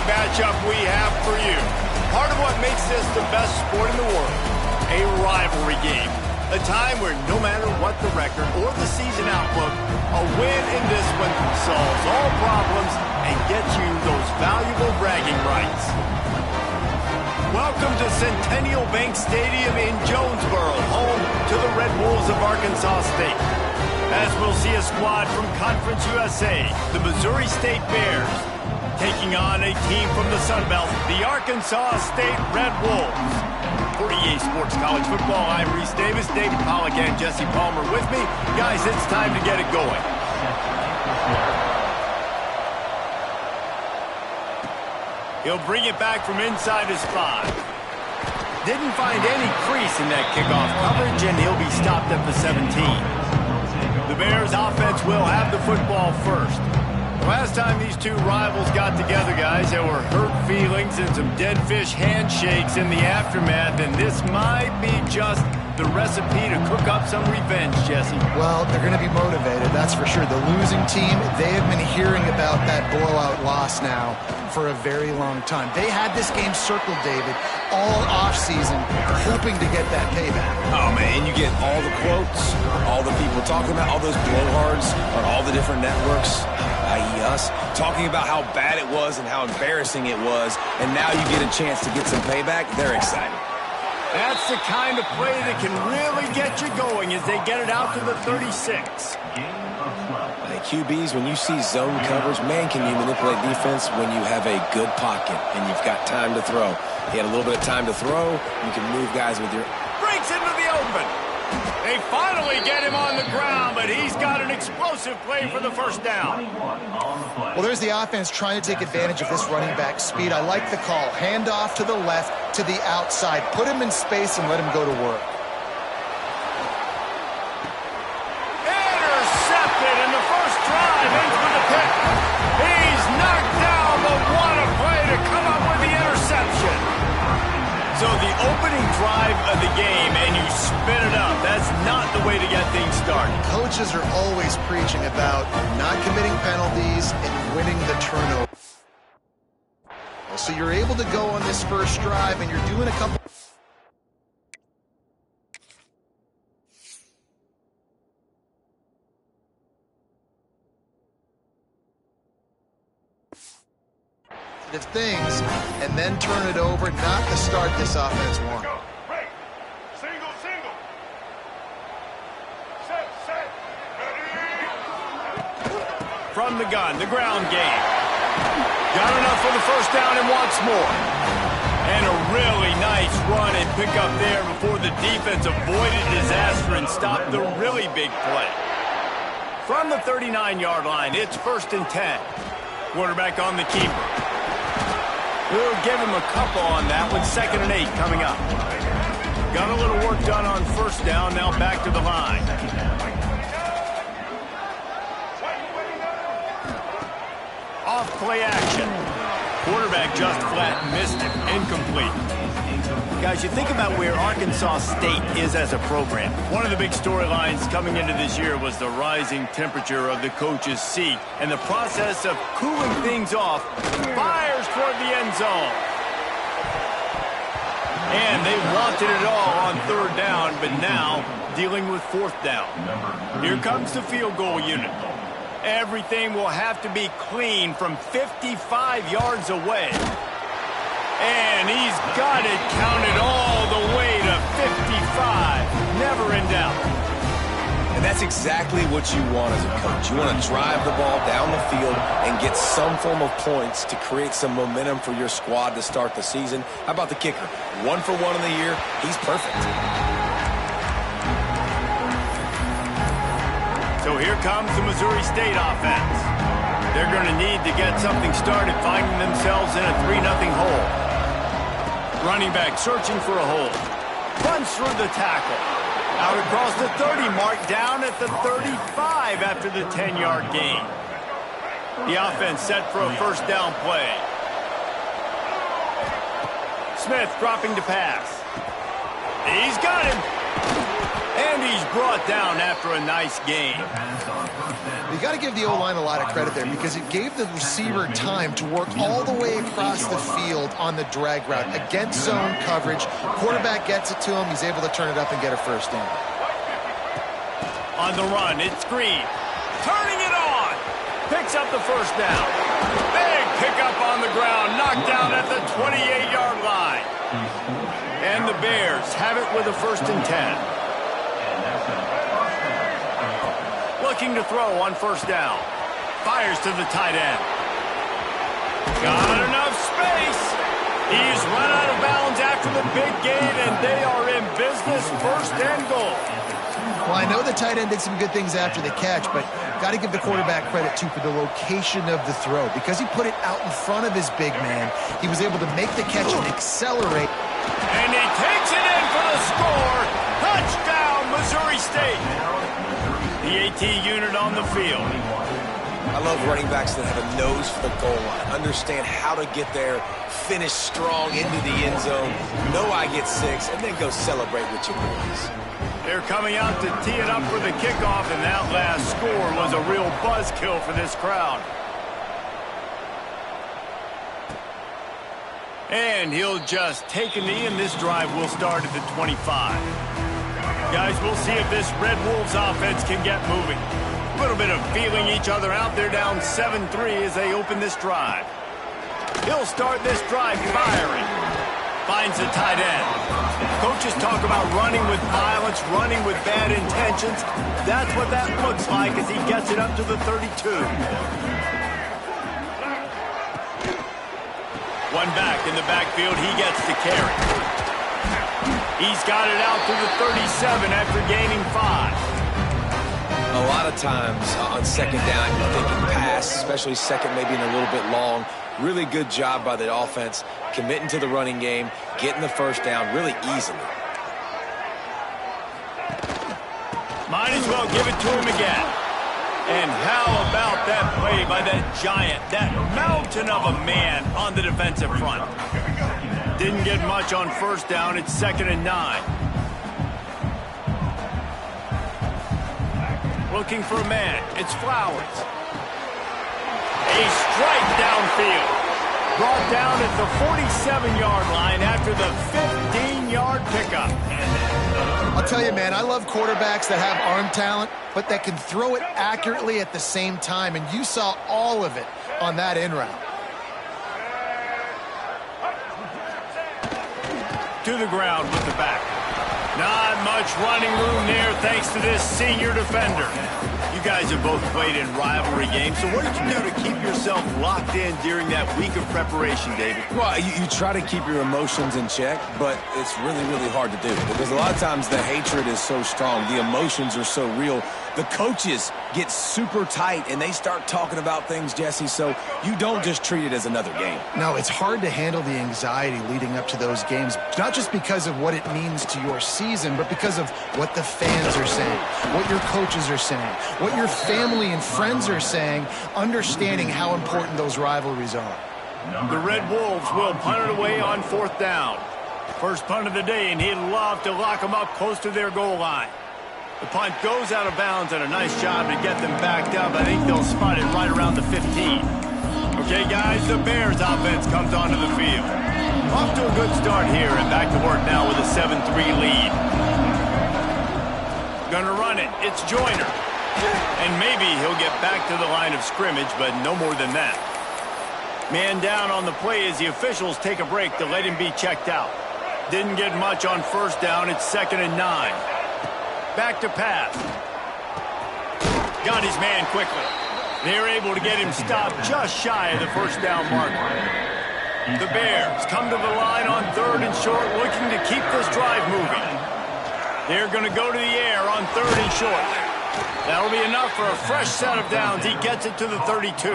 matchup we have for you. Part of what makes this the best sport in the world, a rivalry game. A time where no matter what the record or the season outlook, a win in this one solves all problems and gets you those valuable bragging rights. Welcome to Centennial Bank Stadium in Jonesboro, home to the Red Wolves of Arkansas State. As we'll see a squad from Conference USA, the Missouri State Bears, taking on a team from the Sun Belt, the Arkansas State Red Wolves. For EA Sports College Football, I'm Reese Davis, David Pollack, and Jesse Palmer with me. Guys, it's time to get it going. He'll bring it back from inside his 5. Didn't find any crease in that kickoff coverage, and he'll be stopped at the 17. The Bears offense will have the football first. Last time these two rivals got together, guys, there were hurt feelings and some dead fish handshakes in the aftermath, and this might be just the recipe to cook up some revenge, Jesse. Well, they're going to be motivated, that's for sure. The losing team, they have been hearing about that blowout loss now for a very long time. They had this game circled, David, all offseason, hoping to get that payback. Oh, man, you get all the quotes, all the people talking about all those blowhards on all the different networks, i.e. us, talking about how bad it was and how embarrassing it was, and now you get a chance to get some payback. They're excited. That's the kind of play that can really get you going as they get it out to the 36. Hey, QBs, when you see zone coverage, man, can you manipulate defense when you have a good pocket and you've got time to throw. He had a little bit of time to throw. You can move guys with your... Breaks into the open. They finally get him on the ground, but he's got an explosive play for the first down. Well, there's the offense trying to take advantage of this running back speed. I like the call. Hand off to the left, to the outside. Put him in space and let him go to work. Intercepted, and the first drive ends with a pick. He's knocked down, but what a play to come up with the interception. So the opening drive of the game, and you spin it up. That's not the way to get things started. Coaches are always preaching about not committing penalties and winning the turnover. So you're able to go on this first drive, and you're doing a couple... things, and then turn it over. Not the start this offense wants. Break. Single, single. Set, set. Ready. From the gun, the ground game. Got enough for the first down and wants more. And a really nice run and pick up there before the defense avoided disaster and stopped the really big play. From the 39-yard line, it's 1st and 10. Quarterback on the keeper. We'll give him a couple on that one. 2nd and 8 coming up. Got a little work done on first down. Now back to the line. Off play action. Quarterback just flat missed it. Incomplete. Guys, you think about where Arkansas State is as a program. One of the big storylines coming into this year was the rising temperature of the coach's seat and the process of cooling things off. Fires toward the end zone. And they wanted it all on 3rd down, but now dealing with 4th down. Here comes the field goal unit. Everything will have to be clean from 55 yards away. And he's got it counted all the way to 55. Never in doubt. And that's exactly what you want as a coach. You want to drive the ball down the field and get some form of points to create some momentum for your squad to start the season. How about the kicker? 1 for 1 in the year. He's perfect. So here comes the Missouri State offense. They're going to need to get something started, finding themselves in a 3-0 hole. Running back searching for a hole. Runs through the tackle. Out across the 30 mark, down at the 35 after the 10-yard gain. The offense set for a first down play. Smith dropping to pass. He's got him. And he's brought down after a nice game. You got to give the O-line a lot of credit there because it gave the receiver time to work all the way across the field on the drag route against zone coverage. Quarterback gets it to him. He's able to turn it up and get a first down. On the run, it's Green. Turning it on. Picks up the first down. Big pickup on the ground. Knocked down at the 28-yard line. And the Bears have it with a 1st and 10. Looking to throw on 1st down. Fires to the tight end. Got enough space. He's run out of bounds after the big gain, and they are in business. 1st and goal. Well, I know the tight end did some good things after the catch, but got to give the quarterback credit, too, for the location of the throw. Because he put it out in front of his big man, he was able to make the catch and accelerate. And he takes it in for the score. Touchdown, Missouri State. The AT unit on the field. I love running backs that have a nose for the goal line. Understand how to get there, finish strong into the end zone, know I get 6, and then go celebrate with your boys. They're coming out to tee it up for the kickoff, and that last score was a real buzzkill for this crowd. And he'll just take a knee, and this drive will start at the 25. Guys, we'll see if this Red Wolves offense can get moving. A little bit of feeling each other out. They're down 7-3 as they open this drive. He'll start this drive firing. Finds the tight end. Coaches talk about running with violence, running with bad intentions. That's what that looks like as he gets it up to the 32. One back in the backfield. He gets the carry. He's got it out to the 37 after gaining 5. A lot of times on 2nd down, you're thinking pass, especially 2nd, maybe in a little bit long. Really good job by the offense, committing to the running game, getting the 1st down really easily. Might as well give it to him again. And how about that play by that giant, that mountain of a man on the defensive front? Didn't get much on 1st down. It's 2nd and 9. Looking for a man. It's Flowers. A strike downfield. Brought down at the 47-yard line after the 15-yard pickup. I'll tell you, man, I love quarterbacks that have arm talent, but that can throw it accurately at the same time, and you saw all of it on that in route. To the ground with the back. Not much running room there thanks to this senior defender. You guys have both played in rivalry games, so what did you do to keep yourself locked in during that week of preparation, David? Well, you try to keep your emotions in check, but it's really, really hard to do because a lot of times the hatred is so strong. The emotions are so real. The coaches get super tight, and they start talking about things, Jesse, so you don't just treat it as another game. No, it's hard to handle the anxiety leading up to those games, not just because of what it means to your season, but because of what the fans are saying, what your coaches are saying, what your family and friends are saying, understanding how important those rivalries are. The Red Wolves will punt it away on 4th down. First punt of the day, and he'd love to lock them up close to their goal line. The punt goes out of bounds, and a nice job to get them backed up. I think they'll spot it right around the 15. Okay, guys, the Bears offense comes onto the field. Off to a good start here, and back to work now with a 7-3 lead. Gonna run it. It's Joyner. And maybe he'll get back to the line of scrimmage, but no more than that. Man down on the play as the officials take a break to let him be checked out. Didn't get much on 1st down. It's 2nd and 9. Back to pass. Got his man quickly. They're able to get him stopped just shy of the 1st down marker. The Bears come to the line on 3rd and short, looking to keep this drive moving. They're going to go to the air on 3rd and short. That'll be enough for a fresh set of downs. He gets it to the 32.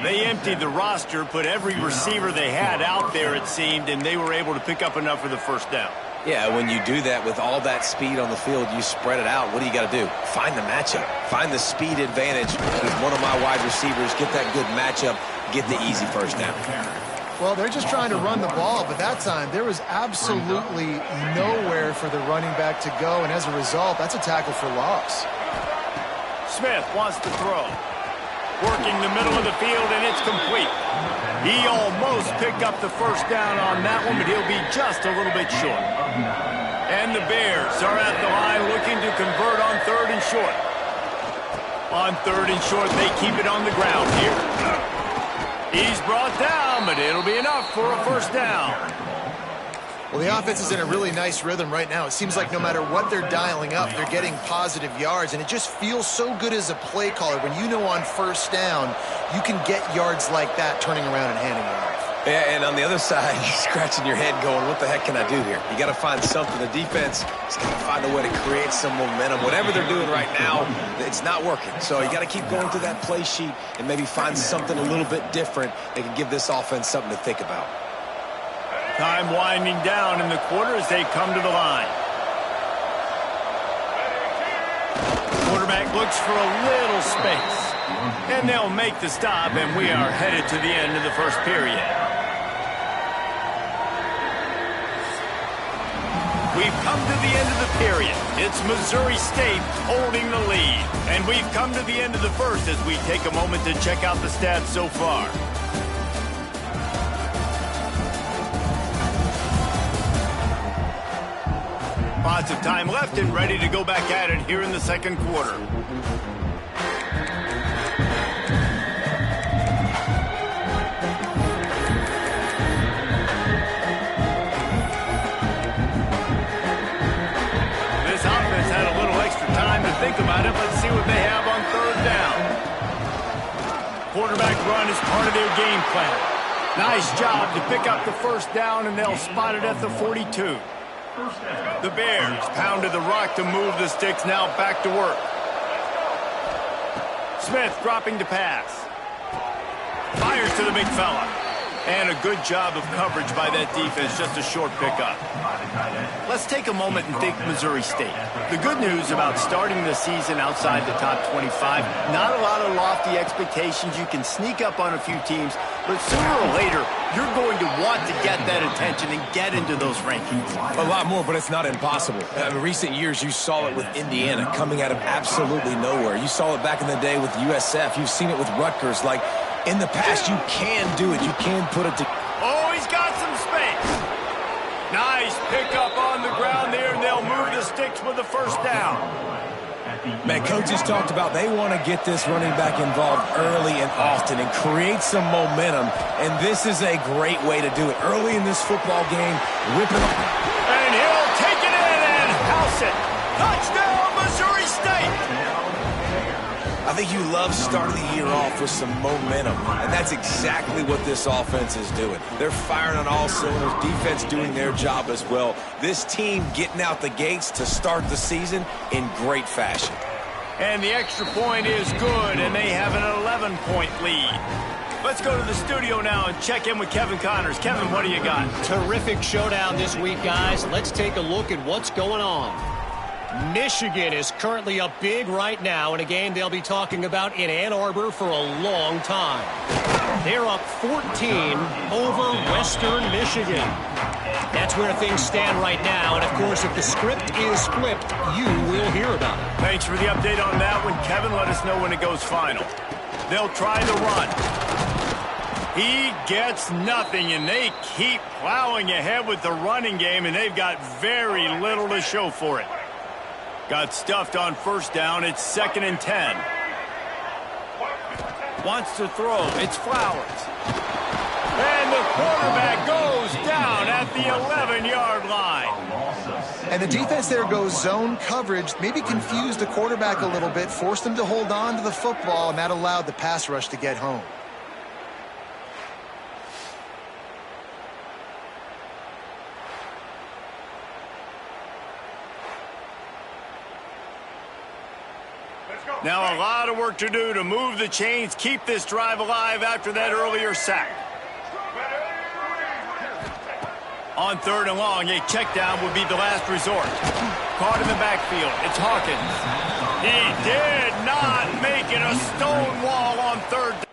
They emptied the roster, put every receiver they had out there, it seemed, and they were able to pick up enough for the 1st down. Yeah, when you do that with all that speed on the field, you spread it out. What do you got to do? Find the matchup. Find the speed advantage with one of my wide receivers. Get that good matchup. Get the easy 1st down. Well, they're just trying to run the ball, but that time there was absolutely nowhere there for the running back to go, and as a result, that's a tackle for loss. Smith wants to throw. Working the middle of the field, and it's complete. He almost picked up the first down on that one, but he'll be just a little bit short. And the Bears are at the line looking to convert on 3rd and short. On 3rd and short, they keep it on the ground here. He's brought down, but it'll be enough for a first down. Well, the offense is in a really nice rhythm right now. It seems like no matter what they're dialing up, they're getting positive yards, and it just feels so good as a play caller when you know on first down you can get yards like that turning around and handing it off. Yeah, and on the other side, you're scratching your head going, what the heck can I do here? You got to find something. The defense has got to find a way to create some momentum. Whatever they're doing right now, it's not working. So you got to keep going through that play sheet and maybe find something a little bit different that can give this offense something to think about. Time winding down in the quarter as they come to the line. Quarterback looks for a little space. And they'll make the stop, and we are headed to the end of the first period. We've come to the end of the period. It's Missouri State holding the lead. And we've come to the end of the first as we take a moment to check out the stats so far. Lots of time left and ready to go back at it here in the second quarter. This offense had a little extra time to think about it. Let's see what they have on 3rd down. Quarterback run is part of their game plan. Nice job to pick up the first down, and they'll spot it at the 42. The Bears pounded the rock to move the sticks, now back to work. Smith dropping to pass. Fires to the big fella. And a good job of coverage by that defense, just a short pickup. Let's take a moment and think Missouri State. The good news about starting the season outside the top 25, not a lot of lofty expectations. You can sneak up on a few teams, but sooner or later, you're going to want to get that attention and get into those rankings. A lot more, but it's not impossible. In recent years, you saw it with Indiana coming out of absolutely nowhere. You saw it back in the day with USF. You've seen it with Rutgers. Like, in the past, you can do it. You can put it together. Oh, he's got some space. Nice pickup on the ground there, and they'll move the sticks with the first down. Man, coaches talked about they want to get this running back involved early and often and create some momentum, and this is a great way to do it. Early in this football game, rip it up. And he'll take it in and house it. Touchdown, Missouri State! I think you love starting the year off with some momentum, and that's exactly what this offense is doing. They're firing on all cylinders, defense doing their job as well. This team getting out the gates to start the season in great fashion. And the extra point is good, and they have an 11-point lead. Let's go to the studio now and check in with Kevin Connors. Kevin, what do you got? Terrific showdown this week, guys. Let's take a look at what's going on. Michigan is currently up big right now in a game they'll be talking about in Ann Arbor for a long time. They're up 14 over Western Michigan. That's where things stand right now, and of course, if the script is flipped, you will hear about it. Thanks for the update on that one, Kevin. Let us know when it goes final. They'll try the run. He gets nothing, and they keep plowing ahead with the running game, and they've got very little to show for it. Got stuffed on first down. It's 2nd and 10. Wants to throw. It's Flowers. And the quarterback goes down at the 11-yard line. And the defense there goes zone coverage, maybe confused the quarterback a little bit, forced him to hold on to the football, and that allowed the pass rush to get home. Now a lot of work to do to move the chains, keep this drive alive after that earlier sack. On 3rd and long, a check down would be the last resort. Caught in the backfield. It's Hawkins. He did not make it a stone wall on 3rd down.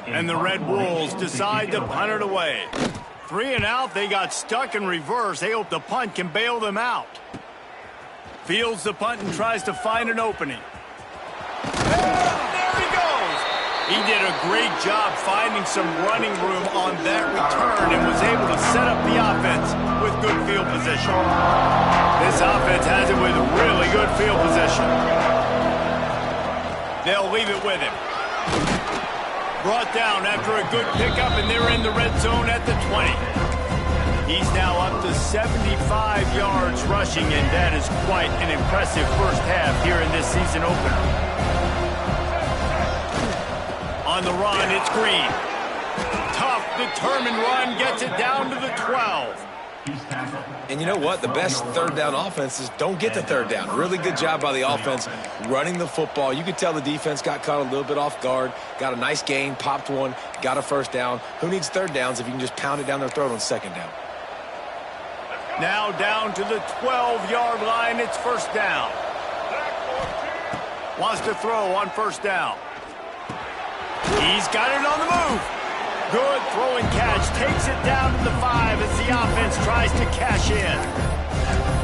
And the Red Wolves decide to punt it away. 3 and out, they got stuck in reverse. They hope the punt can bail them out. Fields the punt and tries to find an opening. There he goes. He did a great job finding some running room on that return and was able to set up the offense with good field position. This offense has it with really good field position. They'll leave it with him. Brought down after a good pickup, and they're in the red zone at the 20. He's now up to 75 yards rushing, and that is quite an impressive first half here in this season opener. On the run, it's Green. Tough, determined run, gets it down to the 12. And you know what? The best third down offenses don't get the third down. Really good job by the offense running the football. You could tell the defense got caught a little bit off guard, got a nice gain, popped one, got a first down. Who needs third downs if you can just pound it down their throat on second down? Now down to the 12-yard line. It's first down. Wants to throw on first down. He's got it on the move. Good throw and catch. Takes it down to the 5 as the offense tries to cash in.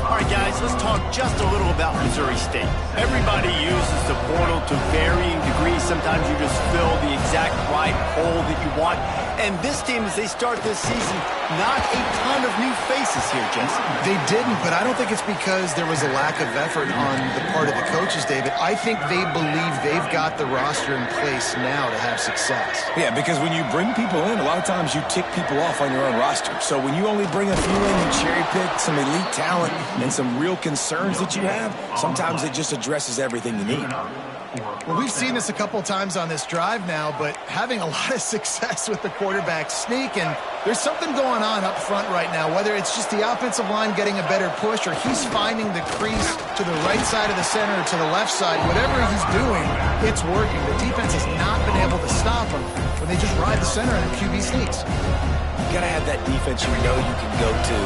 All right, guys, let's talk just a little about Missouri State. Everybody uses the portal to varying degrees. Sometimes you just fill the exact right hole that you want. And this team, as they start this season, not a ton of new faces here, Jesse. They didn't, but I don't think it's because there was a lack of effort on the part of the coaches, David. I think they believe they've got the roster in place now to have success. Yeah, because when you bring people in, a lot of times you tick people off on your own roster. So when you only bring a few in, you cherry pick some elite talent and some real concerns that you have, sometimes it just addresses everything you need. Well, we've seen this a couple times on this drive now, but having a lot of success with the quarterback sneak, and there's something going on up front right now, whether it's just the offensive line getting a better push or he's finding the crease to the right side of the center or to the left side. Whatever he's doing, it's working. The defense has not been able to stop him when they just ride the center and the QB sneaks. You got to have that defense you know you can go to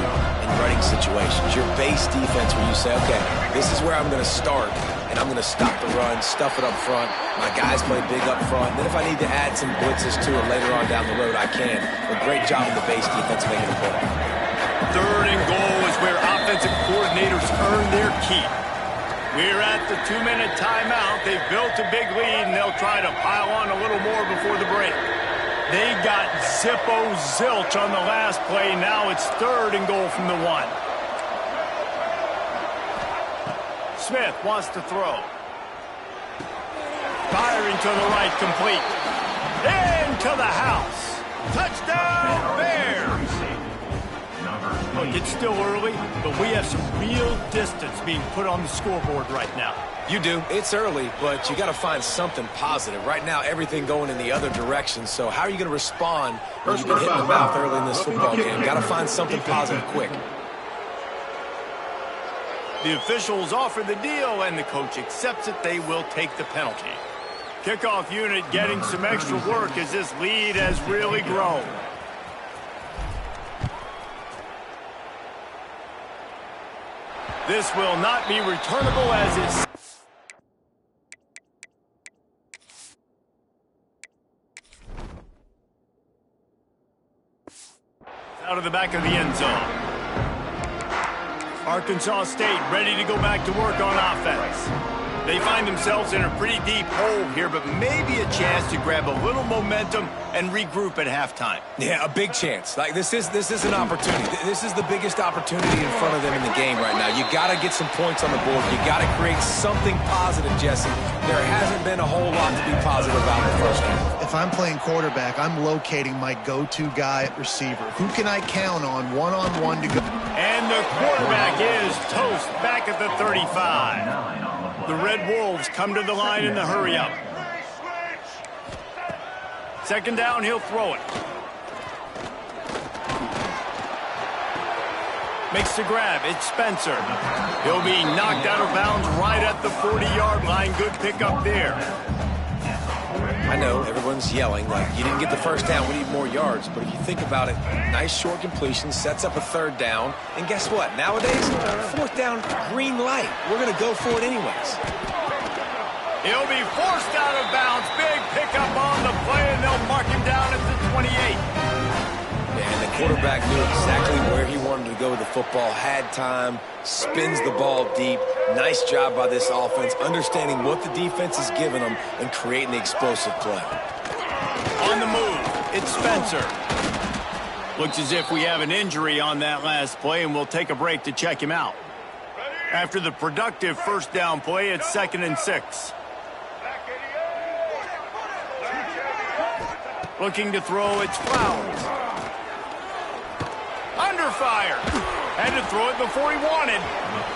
in running situations. Your base defense where you say, okay, this is where I'm going to start, and I'm going to stop the run, stuff it up front. My guys play big up front. Then if I need to add some blitzes to it later on down the road, I can. But great job of the base defense making the play. Third and goal is where offensive coordinators earn their keep. We're at the 2-minute timeout. They've built a big lead, and they'll try to pile on a little more before the break. They got zilch on the last play. Now it's third and goal from the 1. Smith wants to throw. Firing to the right, complete. Into the house. Touchdown, Bears! Look, it's still early, but we have some real distance being put on the scoreboard right now. You do. It's early, but you got to find something positive. Right now, everything going in the other direction. So how are you going to respond when you've been hit in the mouth early in this football game? Got to find something positive quick. The officials offer the deal, and the coach accepts it. They will take the penalty. Kickoff unit getting some extra work as this lead has really grown. This will not be returnable as it's out of the back of the end zone. Arkansas State ready to go back to work on offense. They find themselves in a pretty deep hole here, but maybe a chance to grab a little momentum and regroup at halftime. Yeah, a big chance. Like this is an opportunity. This is the biggest opportunity in front of them in the game right now. You got to get some points on the board. You got to create something positive, Jesse. There hasn't been a whole lot to be positive about in the first half. If I'm playing quarterback, I'm locating my go-to guy at receiver. Who can I count on one-on-one to go? And the quarterback is toast back at the 35. The Red Wolves come to the line in the hurry-up. Second down, he'll throw it. Makes the grab. It's Spencer. He'll be knocked out of bounds right at the 40-yard line. Good pickup there. I know everyone's yelling like you didn't get the first down, we need more yards, but if you think about it, nice short completion, sets up a third down, and guess what? Nowadays, fourth down, green light. We're going to go for it anyways. He'll be forced out of bounds. Big pickup on the play, and they'll mark him down And the quarterback knew exactly where he wanted to go with the football, had time, spins the ball deep. Nice job by this offense, understanding what the defense is giving them and creating the explosive play. On the move, it's Spencer. Looks as if we have an injury on that last play, and we'll take a break to check him out. After the productive first down play, it's 2nd and 6. Looking to throw, it's Flowers. Under fire. Had to throw it before he wanted.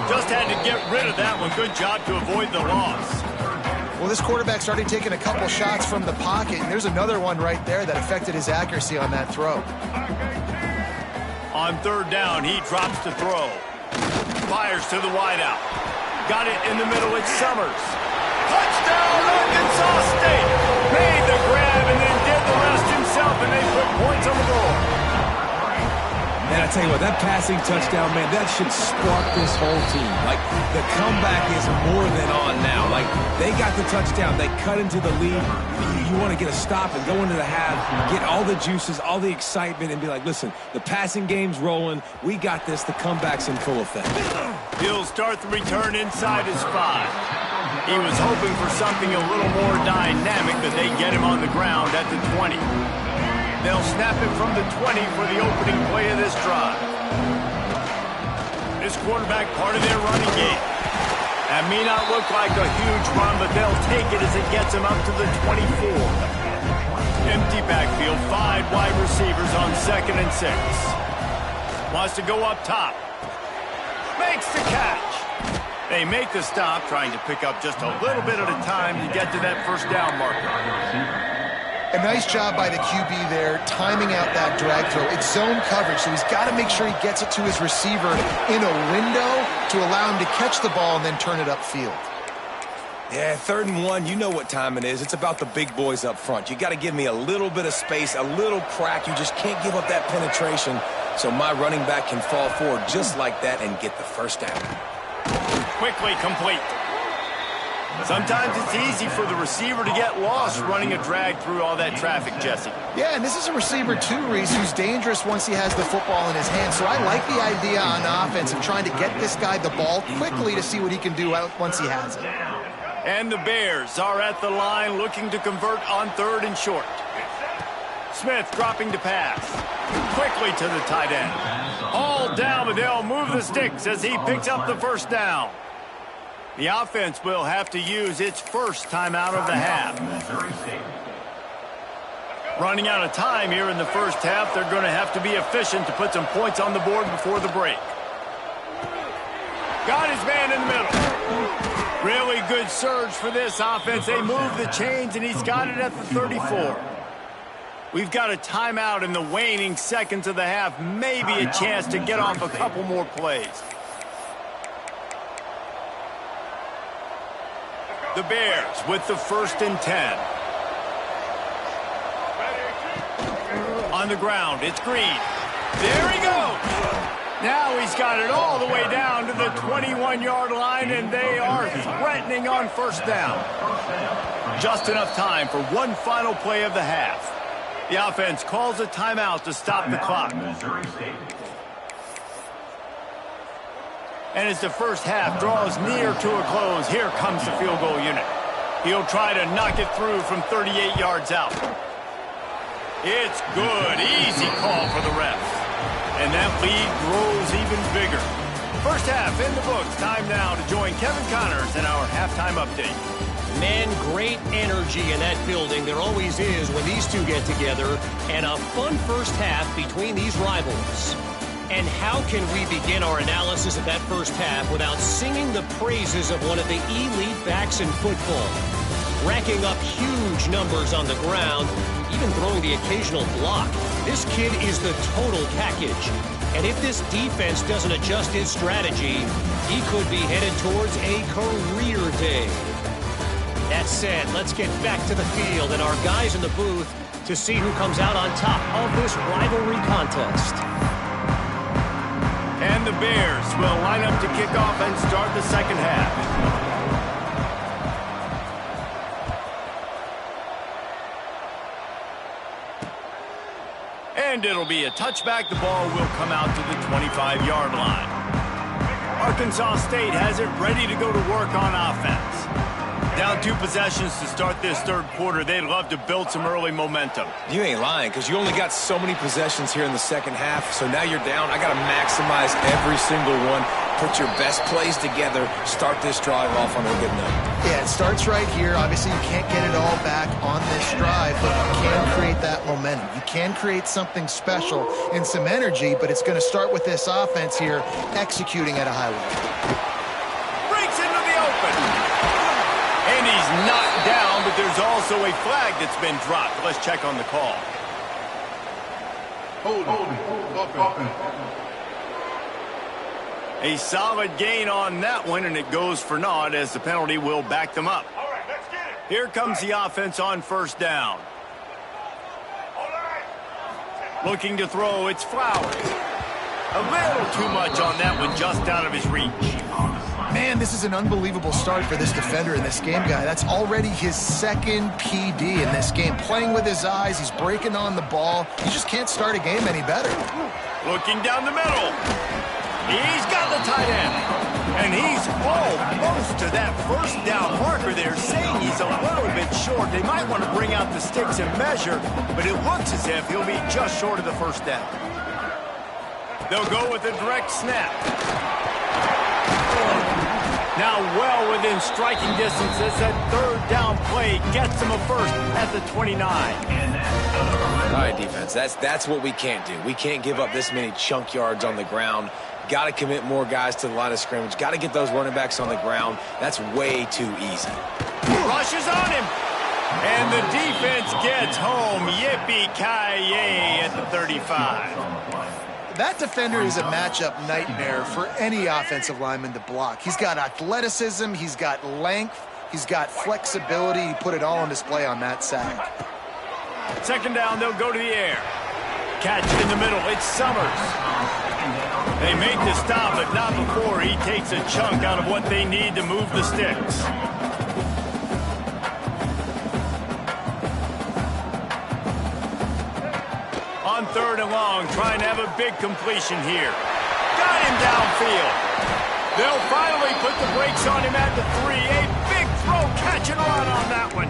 Just had to get rid of that one. Good job to avoid the loss. Well, this quarterback started taking a couple shots from the pocket, and there's another one right there that affected his accuracy on that throw. On 3rd down, he drops to throw. Fires to the wideout. Got it in the middle, it's Summers. Touchdown, Arkansas State! Made the grab and then did the rest himself, and they put points on the board. And I tell you what, that passing touchdown, man, that should spark this whole team. Like, the comeback is more than on now. Like, they got the touchdown. They cut into the lead. You want to get a stop and go into the half, get all the juices, all the excitement, and be like, listen, the passing game's rolling. We got this. The comeback's in full effect. He'll start the return inside his 5. He was hoping for something a little more dynamic, but they get him on the ground at the 20. They'll snap it from the 20 for the opening play of this drive. This quarterback part of their running game. That may not look like a huge run, but they'll take it as it gets them up to the 24. Empty backfield, 5 wide receivers on 2nd and 6. Wants to go up top. Makes the catch. They make the stop, trying to pick up just a little bit at a time to get to that first down marker. A nice job by the QB there, timing out that drag throw. It's zone coverage, so he's got to make sure he gets it to his receiver in a window to allow him to catch the ball and then turn it upfield. Yeah, 3rd and 1, you know what time it is. It's about the big boys up front. You got to give me a little bit of space, a little crack. You just can't give up that penetration, so my running back can fall forward just like that and get the first down. Quickly complete. Sometimes it's easy for the receiver to get lost running a drag through all that traffic, Jesse. Yeah, and this is a receiver too, Reese, who's dangerous once he has the football in his hand. So I like the idea on offense of trying to get this guy the ball quickly to see what he can do once he has it. And the Bears are at the line looking to convert on 3rd and short. Smith dropping to pass. Quickly to the tight end. All down, but they'll move the sticks as he picks up the first down. The offense will have to use its first timeout of the half. Running out of time here in the first half, they're going to have to be efficient to put some points on the board before the break. Got his man in the middle. Really good surge for this offense. They move the chains, and he's got it at the 34. We've got a timeout in the waning seconds of the half. Maybe a chance to get off a couple more plays. The Bears with the 1st and 10. On the ground, it's Green. There he goes. Now he's got it all the way down to the 21-yard line, and they are threatening on first down. Just enough time for one final play of the half. The offense calls a timeout to stop the clock. And as the first half draws near to a close, here comes the field goal unit. He'll try to knock it through from 38 yards out. It's good. Easy call for the ref. And that lead grows even bigger. First half in the books. Time now to join Kevin Connors in our halftime update. Man, great energy in that building. There always is when these two get together. And a fun first half between these rivals. And how can we begin our analysis of that first half without singing the praises of one of the elite backs in football? Racking up huge numbers on the ground, even throwing the occasional block. This kid is the total package. And if this defense doesn't adjust his strategy, he could be headed towards a career day. That said, let's get back to the field and our guys in the booth to see who comes out on top of this rivalry contest. And the Bears will line up to kick off and start the second half. And it'll be a touchback. The ball will come out to the 25-yard line. Arkansas State has it ready to go to work on offense. Down 2 possessions to start this third quarter. They'd love to build some early momentum. You ain't lying, because you only got so many possessions here in the second half, so now you're down. I got to maximize every single one. Put your best plays together. Start this drive off on a good note. Yeah, it starts right here. Obviously, you can't get it all back on this drive, but you can create that momentum. You can create something special and some energy, but it's going to start with this offense here executing at a high level. Breaks into the open. And he's knocked down, but there's also a flag that's been dropped. Let's check on the call. A solid gain on that one, and it goes for naught as the penalty will back them up. All right, let's get it. Here comes the offense on first down. All right. Looking to throw, it's Flowers. A little too much on that one, just out of his reach. Man, this is an unbelievable start for this defender in this game, guy. That's already his second PD in this game. Playing with his eyes, he's breaking on the ball. You just can't start a game any better. Looking down the middle. He's got the tight end. And he's almost to that first down marker there, saying he's a little bit short. They might want to bring out the sticks and measure, but it looks as if he'll be just short of the first down. They'll go with a direct snap. Now well within striking distance as that third down play gets him a first at the 29. All right, defense, that's what we can't do. We can't give up this many chunk yards on the ground. Got to commit more guys to the line of scrimmage. Got to get those running backs on the ground. That's way too easy. Rushes on him. And the defense gets home. Yippee-ki-yay at the 35. That defender is a matchup nightmare for any offensive lineman to block. He's got athleticism, he's got length, he's got flexibility. He put it all on display on that sack. Second down, they'll go to the air. Catch in the middle, it's Summers. They make the stop, but not before he takes a chunk out of what they need to move the sticks. On third and long, trying to have a big completion here. Got him downfield. They'll finally put the brakes on him at the 3. A big throw, catch and run on that one.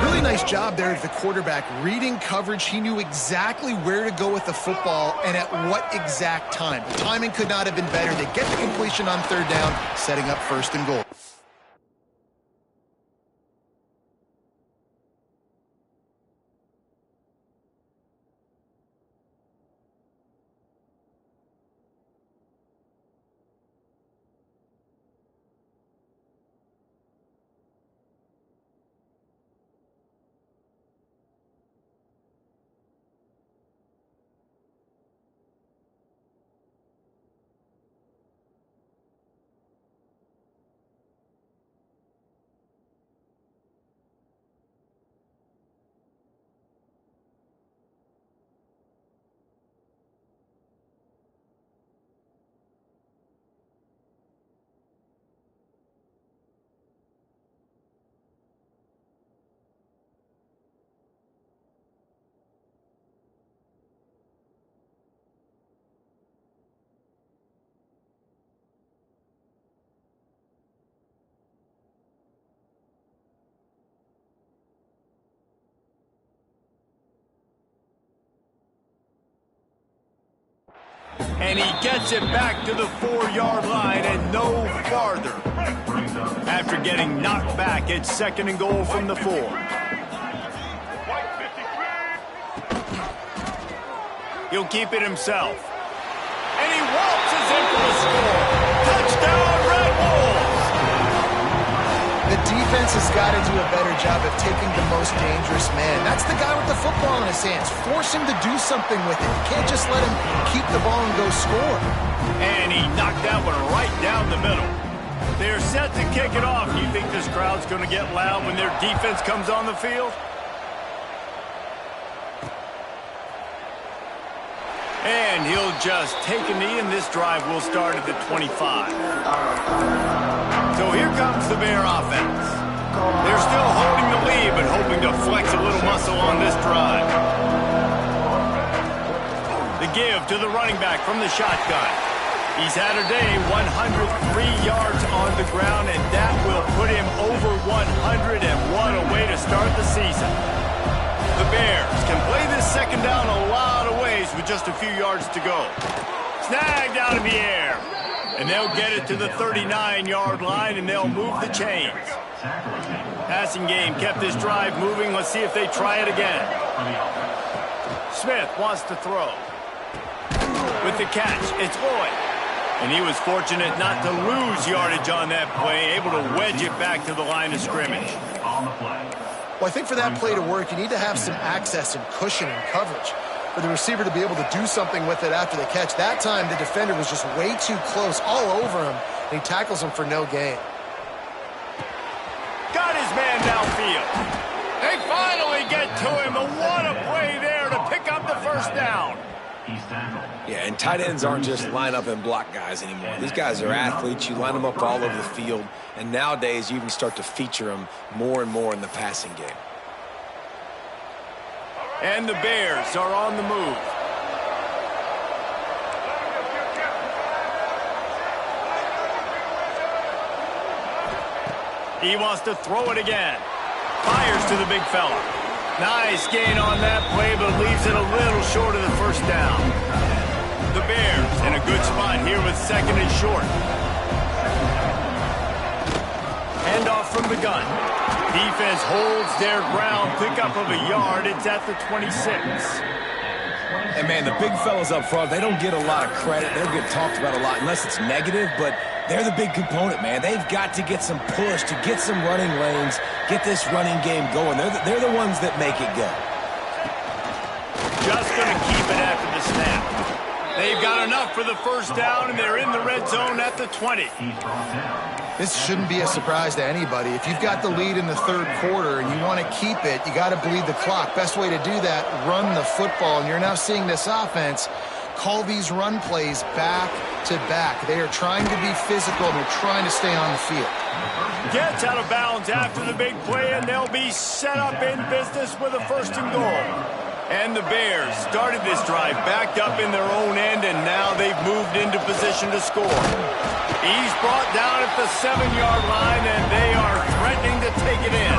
Really nice job there at the quarterback. Reading coverage, he knew exactly where to go with the football and at what exact time. The timing could not have been better. They get the completion on third down, setting up first and goal. And he gets it back to the 4-yard line and no farther. After getting knocked back, it's second and goal from the 4. He'll keep it himself. And he waltzes in for the score. Touchdown, Red Wolves! The defense has got to do a better job of taking the most dangerous man. That's the guy with the football in his hands. Force him to do something with it. You can't just let him keep the ball and go score. And he knocked that one right down the middle. They're set to kick it off. Do you think this crowd's going to get loud when their defense comes on the field? And he'll just take a knee, and this drive will start at the 25. So here comes the Bear offense. They're still holding the lead, but hoping to flex a little muscle on this drive. give to the running back from the shotgun. He's had a day, 103 yards on the ground, and that will put him over 100, and what a way to start the season. The Bears can play this second down a lot of ways with just a few yards to go. Snagged out of the air. And they'll get it to the 39-yard line, and they'll move the chains. Passing game kept this drive moving. Let's see if they try it again. Smith wants to throw. With the catch, it's Boyd. And he was fortunate not to lose yardage on that play, able to wedge it back to the line of scrimmage. Well, I think for that play to work, you need to have some access and cushion and coverage for the receiver to be able to do something with it after the catch. That time, the defender was just way too close, all over him, and he tackles him for no gain. Got his man downfield. They finally get to him, and what a play there to pick up the first down. Yeah, and tight ends aren't just line up and block guys anymore. These guys are athletes. You line them up all over the field, and nowadays you even start to feature them more and more in the passing game. And the Bears are on the move. He wants to throw it again. Fires to the big fella. Nice gain on that play, but leaves it a little short of the first down. The Bears in a good spot here with second and short. Handoff from the gun. Defense holds their ground. Pickup of a yard. It's at the 26. And, man, the big fellas up front, they don't get a lot of credit. They don't get talked about a lot unless it's negative, but they're the big component, man. They've got to get some push, to get some running lanes, get this running game going. They're the ones that make it go. Just going to keep it after the snap. They've got enough for the first down, and they're in the red zone at the 20. This shouldn't be a surprise to anybody. If you've got the lead in the third quarter and you want to keep it, you got to bleed the clock. Best way to do that, run the football. And you're now seeing this offense call these run plays back to back. They are trying to be physical, and they're trying to stay on the field. Gets out of bounds after the big play, and they'll be set up in business with a first and goal. And the Bears started this drive backed up in their own end, and now they've moved into position to score. He's brought down at the 7-yard line, and they are threatening to take it in.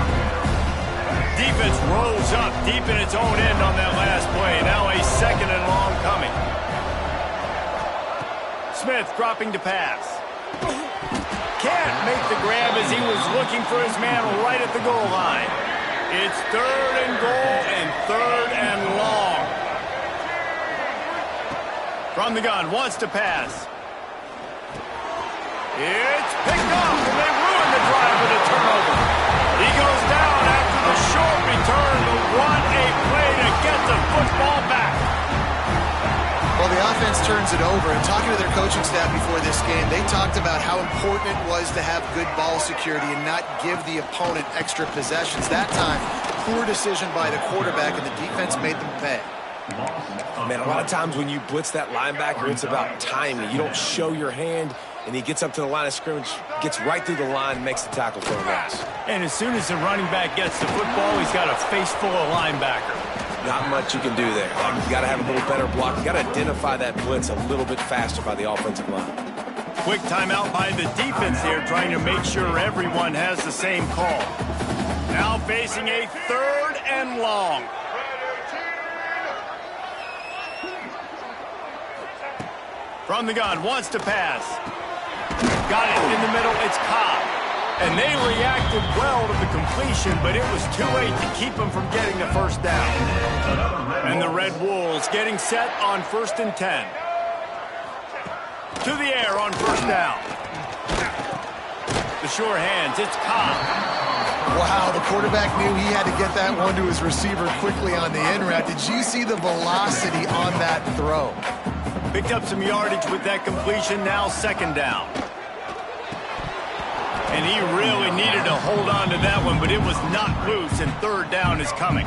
Defense rolls up deep in its own end on that last play. Now a second and long coming. Smith dropping to pass. Can't make the grab as he was looking for his man right at the goal line. It's third and goal and third and long. From the gun, wants to pass. It's picked up, and they ruin the drive with a turnover. He goes down after the short return, but what a play to get the football back. Well, the offense turns it over, and talking to their coaching staff before this game, they talked about how important it was to have good ball security and not give the opponent extra possessions. That time, poor decision by the quarterback, and the defense made them pay. Man, a lot of times when you blitz that linebacker, it's about timing. You don't show your hand, and he gets up to the line of scrimmage, gets right through the line, and makes the tackle for a loss. And as soon as the running back gets the football, he's got a face full of linebacker. Not much you can do there. You got to have a little better block. You got to identify that blitz a little bit faster by the offensive line. Quick timeout by the defense here, trying to make sure everyone has the same call. Now facing a third and long. From the gun, wants to pass. Got it in the middle, it's Cobb. And they reacted well to the completion, but it was too late to keep them from getting the first down. And the Red Wolves getting set on 1st and 10. To the air on first down. The sure hands, it's Cobb. Wow, the quarterback knew he had to get that one to his receiver quickly on the in route. Did you see the velocity on that throw? Picked up some yardage with that completion, now second down. And he really needed to hold on to that one, but it was not loose, and third down is coming.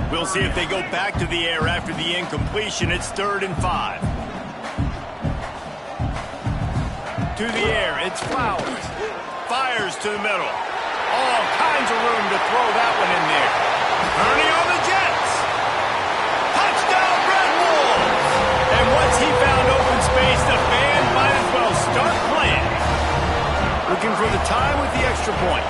We'll see if they go back to the air after the incompletion. It's 3rd and 5. To the air, it's Flowers. Fires to the middle. All kinds of room to throw that one in there. Ernie on the Jets. Touchdown, Red Wolves. And once he found open space, the band might as well start playing. Looking for the time with the extra point.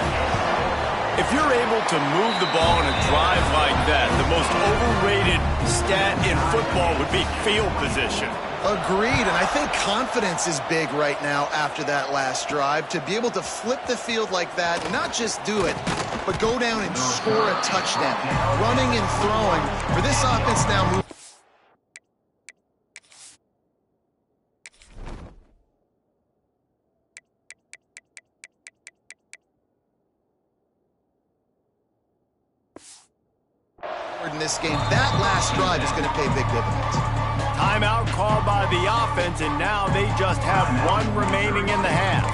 If you're able to move the ball in a drive like that, the most overrated stat in football would be field position. Agreed, and I think confidence is big right now after that last drive. To be able to flip the field like that, not just do it, but go down and score a touchdown. Running and throwing. For this offense now moving. In this game, that last drive is going to pay big dividends. Timeout called by the offense, and now they just have one remaining in the half.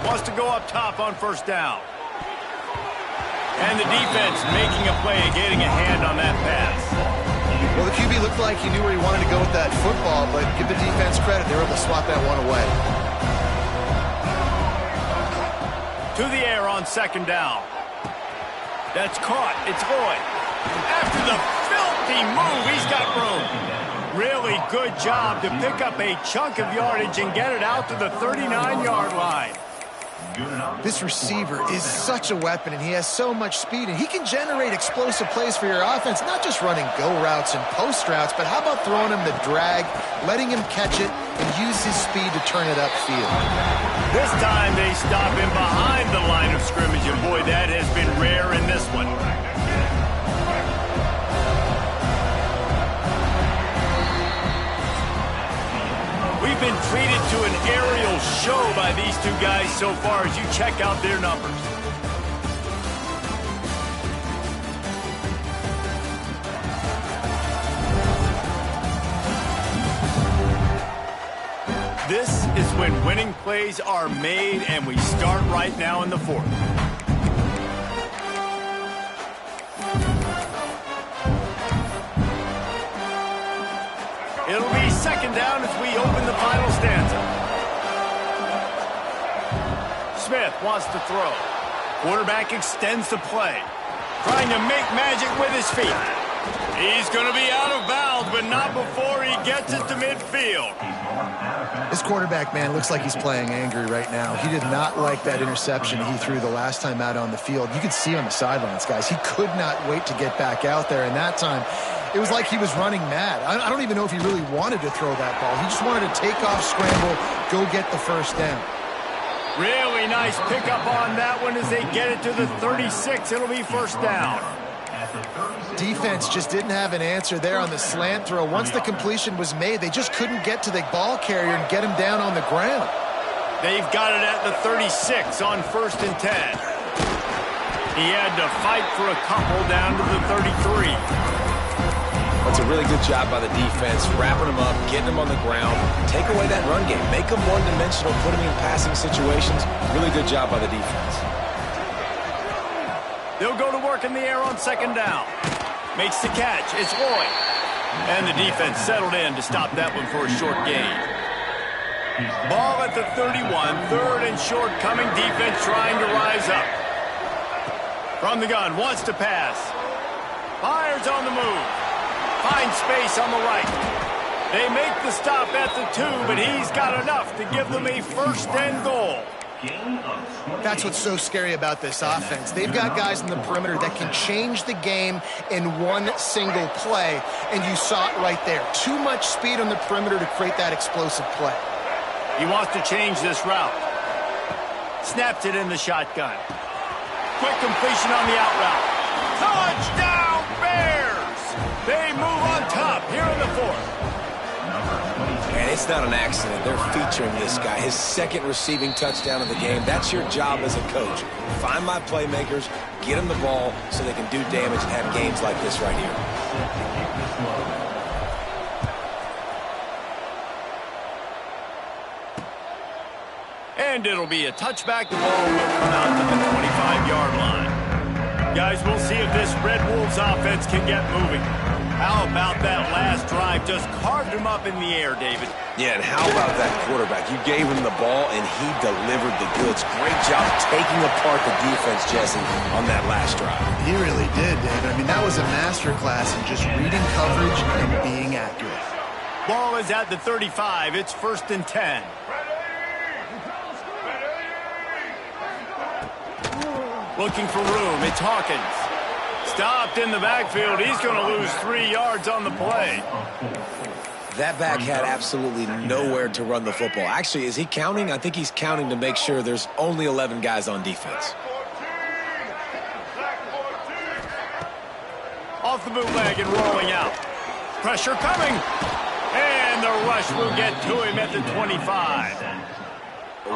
Wants to go up top on first down. And the defense making a play and getting a hand on that pass. Well, the QB looked like he knew where he wanted to go with that football, but give the defense credit. They were able to swat that one away. To the air on second down. That's caught. It's Lloyd. After the filthy move, he's got room. Really good job to pick up a chunk of yardage and get it out to the 39-yard line. This receiver is such a weapon, and he has so much speed, and he can generate explosive plays for your offense, not just running go routes and post routes, but how about throwing him the drag, letting him catch it, and use his speed to turn it upfield. This time they stop him behind the line of scrimmage, and boy, that has been rare in this one. We've been treated to an aerial show by these two guys so far as you check out their numbers. This is when winning plays are made, and we start right now in the fourth. It'll be second down as we open the final stanza. Smith wants to throw. Quarterback extends the play. Trying to make magic with his feet. He's going to be out of bounds, but not before he gets it to midfield. This quarterback, man, looks like he's playing angry right now. He did not like that interception he threw the last time out on the field. You could see on the sidelines, guys. He could not wait to get back out there, and that time it was like he was running mad. I don't even know if he really wanted to throw that ball. He just wanted to take off, scramble, go get the first down. Really nice pickup on that one as they get it to the 36. It'll be first down. Defense just didn't have an answer there on the slant throw. Once the completion was made, they just couldn't get to the ball carrier and get him down on the ground. They've got it at the 36 on first and 10. He had to fight for a couple down to the 33. That's a really good job by the defense, wrapping them up, getting them on the ground, take away that run game, make them one-dimensional, put them in passing situations. Really good job by the defense. They'll go to work in the air on second down. Makes the catch. It's Lloyd. And the defense settled in to stop that one for a short gain. Ball at the 31. Third and short coming. Defense trying to rise up. From the gun. Wants to pass. Fires on the move. Finds space on the right. They make the stop at the 2, but he's got enough to give them a first and goal. That's what's so scary about this offense. They've got guys in the perimeter that can change the game in one single play, and you saw it right there. Too much speed on the perimeter to create that explosive play. He wants to change this route. Snaps it in the shotgun. Quick completion on the out route. Touchdown, Bears! They move on top here in the fourth. And it's not an accident. They're featuring this guy. His second receiving touchdown of the game. That's your job as a coach. Find my playmakers, get them the ball so they can do damage and have games like this right here. And it'll be a touchback. The ball will come out to the 25-yard line. Guys, we'll see if this Red Wolves offense can get moving. How about that last drive? Just carved him up in the air, David. Yeah, and how about that quarterback? You gave him the ball, and he delivered the goods. Great job taking apart the defense, Jesse, on that last drive. He really did, David. I mean, that was a masterclass in just reading coverage and being accurate. Ball is at the 35. It's 1st and 10. Looking for room. It's Hawkins. Stopped in the backfield. He's going to lose 3 yards on the play. That back had absolutely nowhere to run the football. Actually, is he counting? I think he's counting to make sure there's only 11 guys on defense. Off the bootleg and rolling out. Pressure coming. And the rush will get to him at the 25.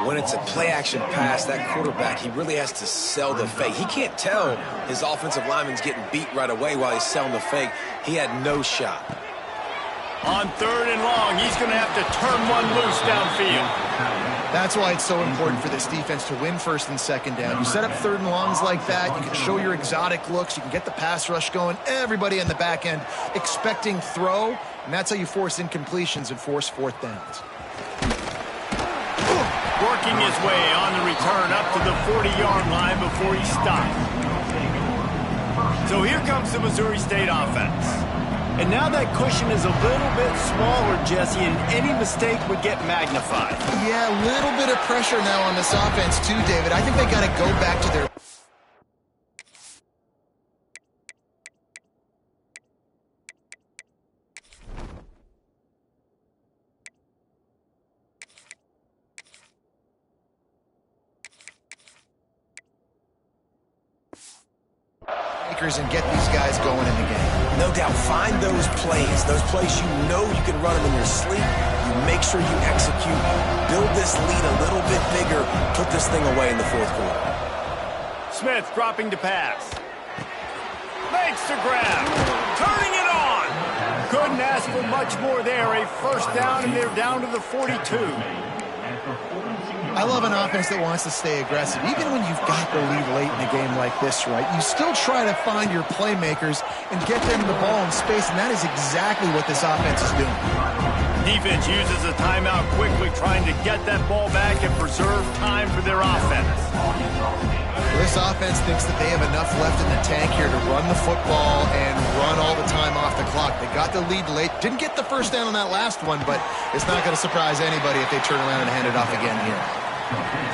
When it's a play-action pass, that quarterback, he really has to sell the fake. He can't tell his offensive lineman's getting beat right away while he's selling the fake. He had no shot. On 3rd and long, he's going to have to turn one loose downfield. That's why it's so important for this defense to win 1st and 2nd down. You set up 3rd and longs like that, you can show your exotic looks, you can get the pass rush going, everybody in the back end expecting throw, and that's how you force incompletions and force 4th downs. Working his way on the return up to the 40-yard line before he stopped. So here comes the Missouri State offense. And now that cushion is a little bit smaller, Jesse, and any mistake would get magnified. Yeah, a little bit of pressure now on this offense too, David. I think they got to go back to their... and get these guys going in the game. No doubt, find those plays you know you can run them in your sleep. You make sure you execute, build this lead a little bit bigger, put this thing away in the 4th quarter. Smith dropping to pass. Makes the grab. Turning it on. Couldn't ask for much more there. A 1st down, and they're down to the 42. I love an offense that wants to stay aggressive. Even when you've got the lead late in a game like this, right, you still try to find your playmakers and get them the ball in space, and that is exactly what this offense is doing. Defense uses a timeout quickly, trying to get that ball back and preserve time for their offense. This offense thinks that they have enough left in the tank here to run the football and run all the time off the clock. They got the lead late. Didn't get the 1st down on that last one, but it's not going to surprise anybody if they turn around and hand it off again here.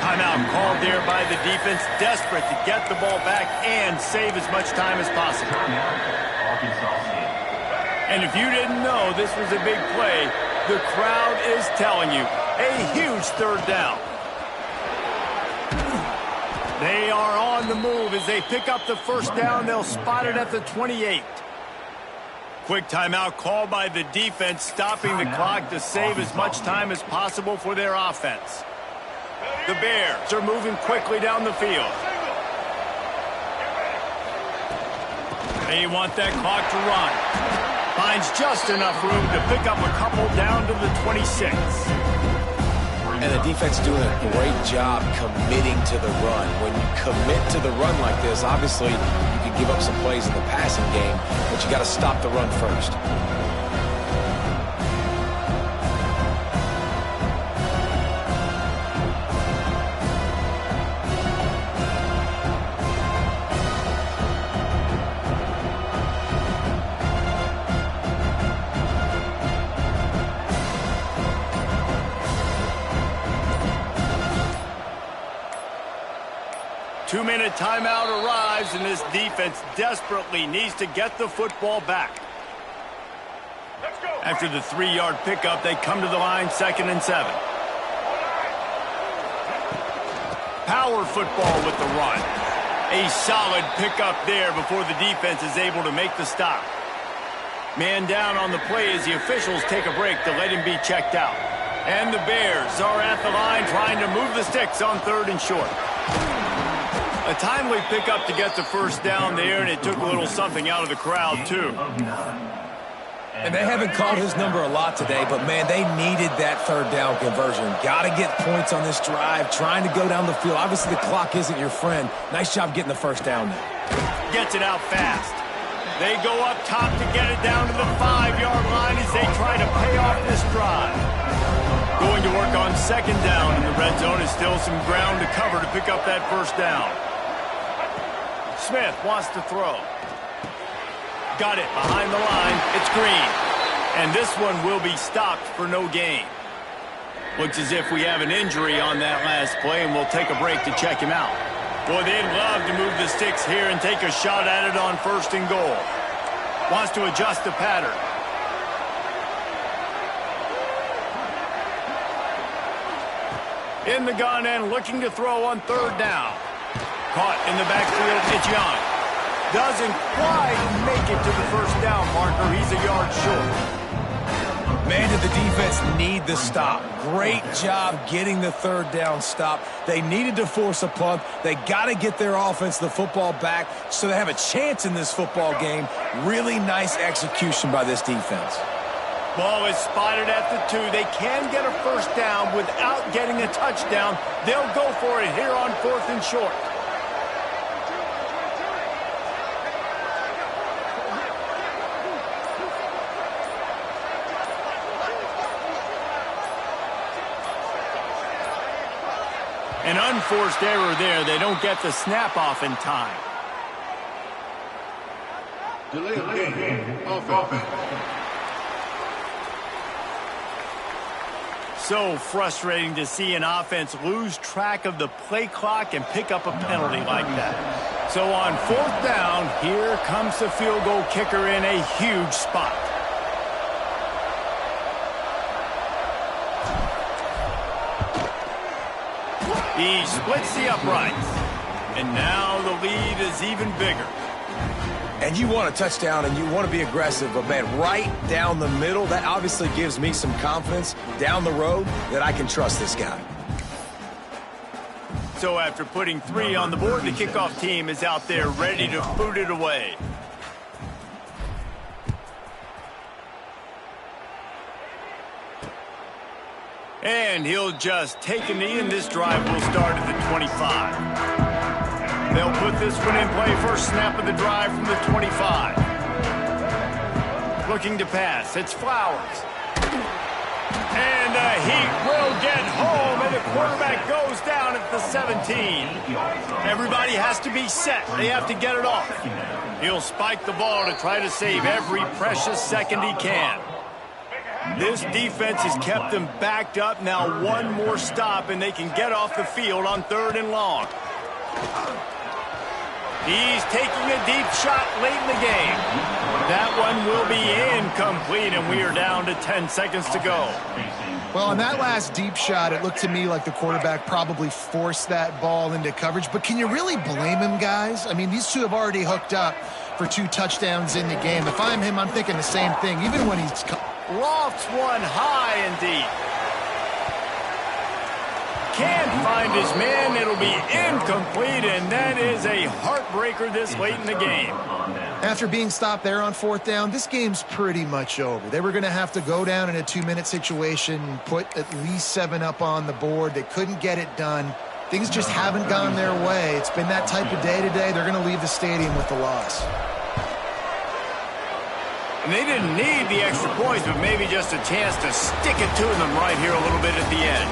Timeout called there by the defense, desperate to get the ball back and save as much time as possible. And if you didn't know this was a big play, the crowd is telling you, a huge 3rd down. They are on the move as they pick up the 1st down. They'll spot it at the 28. Quick timeout called by the defense, stopping the clock to save as much time as possible for their offense. The Bears are moving quickly down the field. They want that clock to run. Finds just enough room to pick up a couple down to the 26. And the defense doing a great job committing to the run. When you commit to the run like this, obviously you can give up some plays in the passing game, but you got to stop the run first. Two-minute timeout arrives, and this defense desperately needs to get the football back. Let's go. After the 3-yard pickup, they come to the line, 2nd and 7. Power football with the run. A solid pickup there before the defense is able to make the stop. Man down on the play as the officials take a break to let him be checked out. And the Bears are at the line trying to move the sticks on 3rd and short. A timely pickup to get the 1st down there, and it took a little something out of the crowd, too. And they haven't called his number a lot today, but, man, they needed that 3rd down conversion. Got to get points on this drive, trying to go down the field. Obviously, the clock isn't your friend. Nice job getting the 1st down there. gets it out fast. They go up top to get it down to the 5-yard line as they try to pay off this drive. Going to work on second down in the red zone is still some ground to cover to pick up that first down. Smith wants to throw. Got it behind the line. It's Green. And this one will be stopped for no gain. Looks as if we have an injury on that last play, and we'll take a break to check him out. Boy, they'd love to move the sticks here and take a shot at it on first and goal. Wants to adjust the pattern. In the gun and looking to throw on third down. Caught in the backfield, it's Young. Doesn't quite make it to the first down marker. He's a yard short. Man, did the defense need the stop. Great job getting the third down stop. They needed to force a punt. They got to get their offense the football back so they have a chance in this football game. Really nice execution by this defense. Ball is spotted at the 2. They can get a first down without getting a touchdown. They'll go for it here on 4th and short. An unforced error there. They don't get the snap off in time. Delay of game. Offense. So frustrating to see an offense lose track of the play clock and pick up a penalty like that. So on 4th down, here comes the field goal kicker in a huge spot. He splits the uprights. And now the lead is even bigger. And you want a touchdown and you want to be aggressive, but man, right down the middle, that obviously gives me some confidence down the road that I can trust this guy. So after putting 3 on the board, the kickoff team is out there ready to boot it away. And he'll just take a knee, and this drive will start at the 25. They'll put this one in play. First snap of the drive from the 25. Looking to pass. It's Flowers. And he will get home, and the quarterback goes down at the 17. Everybody has to be set. They have to get it off. He'll spike the ball to try to save every precious second he can. This defense has kept them backed up. Now one more stop, and they can get off the field on 3rd and long. He's taking a deep shot late in the game. That one will be incomplete, and we are down to 10 seconds to go. Well, on that last deep shot, it looked to me like the quarterback probably forced that ball into coverage. But can you really blame him, guys? I mean, these two have already hooked up for 2 touchdowns in the game. If I'm him, I'm thinking the same thing, even when he's... Lofts one high and deep. Can't find his man. It'll be incomplete, and that is a heartbreaker this late in the game. After being stopped there on 4th down, this game's pretty much over. They were going to have to go down in a 2-minute situation, put at least 7 up on the board. They couldn't get it done. Things just haven't gone their way. It's been that type of day today. They're going to leave the stadium with the loss. And they didn't need the extra points, but maybe just a chance to stick it to them right here a little bit at the end.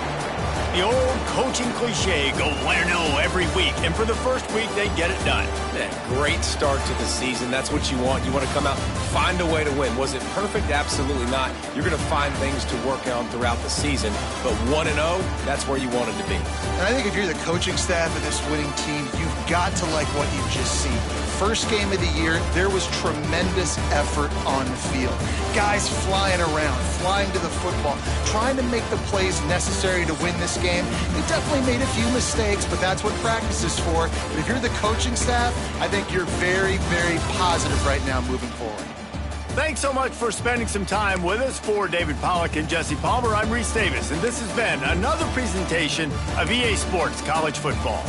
The old coaching cliche, go win or no every week. And for the first week, they get it done. Yeah, great start to the season. That's what you want. You want to come out, find a way to win. Was it perfect? Absolutely not. You're going to find things to work on throughout the season. But 1-0, that's where you wanted to be. And I think if you're the coaching staff of this winning team, you've got to like what you've just seen. First game of the year, there was tremendous effort on the field. Guys flying around, flying to the football, trying to make the plays necessary to win this game. You definitely made a few mistakes, but that's what practice is for. But if you're the coaching staff, I think you're very, very positive right now moving forward. Thanks so much for spending some time with us. For David Pollack and Jesse Palmer, I'm Reese Davis, and this has been another presentation of EA Sports College Football.